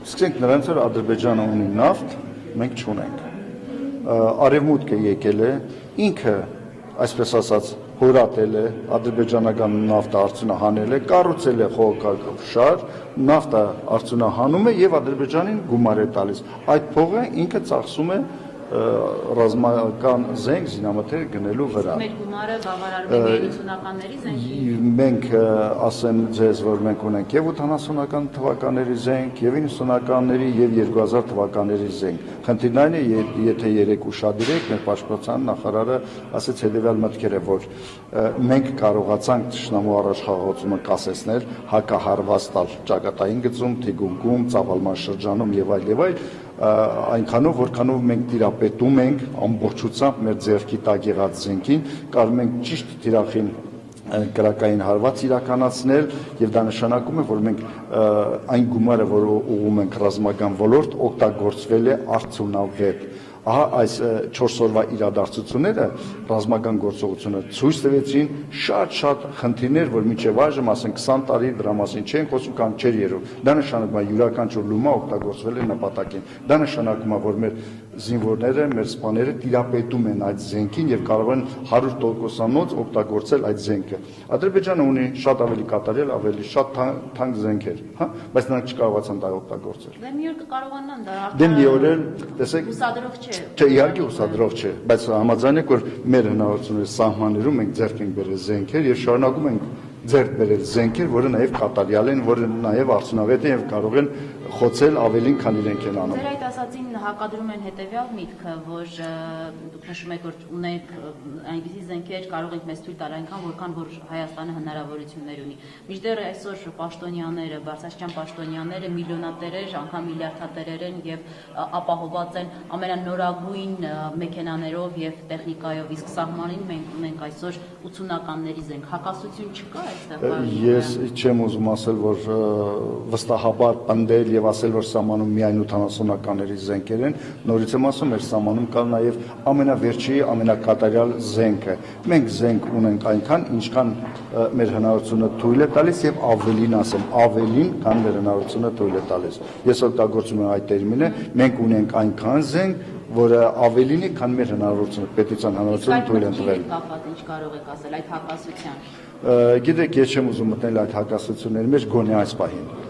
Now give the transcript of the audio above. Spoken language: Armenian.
Սկսենք նրանց, որ Ադրբեջանը ունի նավթ, մենք չունենք։ Արևմուտքը եկել է, ինքը, այսպես ասած, հորատել է, ադրբեջանական նավթը արդյունահանել է, կառուցել է խողովակաշար, նավթը արդյունահանում է եւ Ադրբեջանին գումար է տալիս։ Այդ փողը ինքը ծախսում է ռազմական զենք զինամթեր գնելու վրա։ Մեր գումարը բավարարում է 90-ականների զենքին։ Մենք ասեմ ձեզ, որ մենք ունենք եւ 80-ական թվականների զենք, եւ 90-ականների եւ 2000 թվականների զենք։ Խնդիրն այն է, եթե երեք ուշադրեք, մեր պաշտպանության նախարարը ասեց հետեւյալ մտքերը, որ մենք կարողացանք թշնամու առաջխաղացումը կասեցնել, հակահարված տալ ճակատային գծում, թիկունքում, ծավալման շրջանում եւ այլ այնքանով, որքանով մենք տիրապետում ենք ամբողջությամբ մեր ձեռքի տակ եղած զենքին, կարող ենք ճիշտ թիրախին կրակային հարված իրականացնել եւ դա նշանակում է, որ մենք այն գումարը, որ ուղղում ենք ռազմական ոլորտ, օգտագործվել է արդյունավետ։ Ահա այս 4 օրվա իրադարձությունները ռազմական գործողությունը ցույց տվեցին շատ խնդիրներ, որ մինչև այժմ, ասենք 20 տարի դրա մասին չեն խոսում կամ չէր երևում։ Դա նշանակում է յուրաքանչյուր լումա օգտագործվել է նպատակին։ Դա նշանակում է, որ մեր զինվորները, մեր սպաները տիրապետում են այդ զենքին եւ կարող են 100%-անոց օգտագործել այդ զենքը։ Ադրբեջանը ունի շատ ավելի կատարյալ, ավելի շատ թանկ զենքեր, հա, բայց նրանք չկարողացան դա օգտագործել։ Դե մի օր կկարողանան դա։ Դե մի օր էլ, տեսեք, հուսադրող չէ։ Չէ, իհարկե հուսադրող չէ, բայց համաձայն եք, որ մեր հնարավորությունների սահմաններում մենք ձեռք ենք բերել զենքեր եւ շարունակում ենք ձեռք բերել զենքեր, որը նաեւ կատարյալ են, որը նաեւ արդյունավետ են եւ կարող են խոցել ավելին, քան իրենք են անում։ Ձեր այդ ասածին հակադրում են հետեւյալ միտքը, որ դուք նշում եք, որ ունեք այնպիսի զենքեր, կարող ենք մեզ թույլ տալ այնքան, որքան որ Հայաստանը հնարավորություններ ունի։ Մինչդեռ այսօր պաշտոնյաները, բարձրաստիճան պաշտոնյաները միլիոնատերեր, անգամ միլիարդատերեր են եւ ապահոված են ամենանորագույն մեքենաներով եւ տեխնիկայով, իսկ սահմանին մենք ունենք այսօր 80-ականների զենք։ Հակասություն չկա այստեղ։ Ես չեմ ուզում ասել, որ վստահաբար պնդել եւ ասել, որ սահմանում միայն 80-ականների զենքեր են, նորից եմ ասում, մեր սահմանում կա նաեւ ամենավերջի, ամենակատարյալ զենքը։ Մենք զենք ունենք այնքան, ինչքան մեր հնարավորությունը թույլ է տալիս եւ ավելին ասեմ, ավելին, քան մեր հնարավորությունը թույլ է տալիս։ Ես օգտագործում եմ այդ տերմինը, մենք ունենք այնքան զենք, որը ավելին է, քան մեր հնարավորությունը, պետության հնարավորությունը թույլ են տվել։ Ինչ կարող եք ասել այդ հակասության։ Գիտեք, ես չեմ ուզում մտնել այդ հակասությունների մեջ գոնե այս պահին։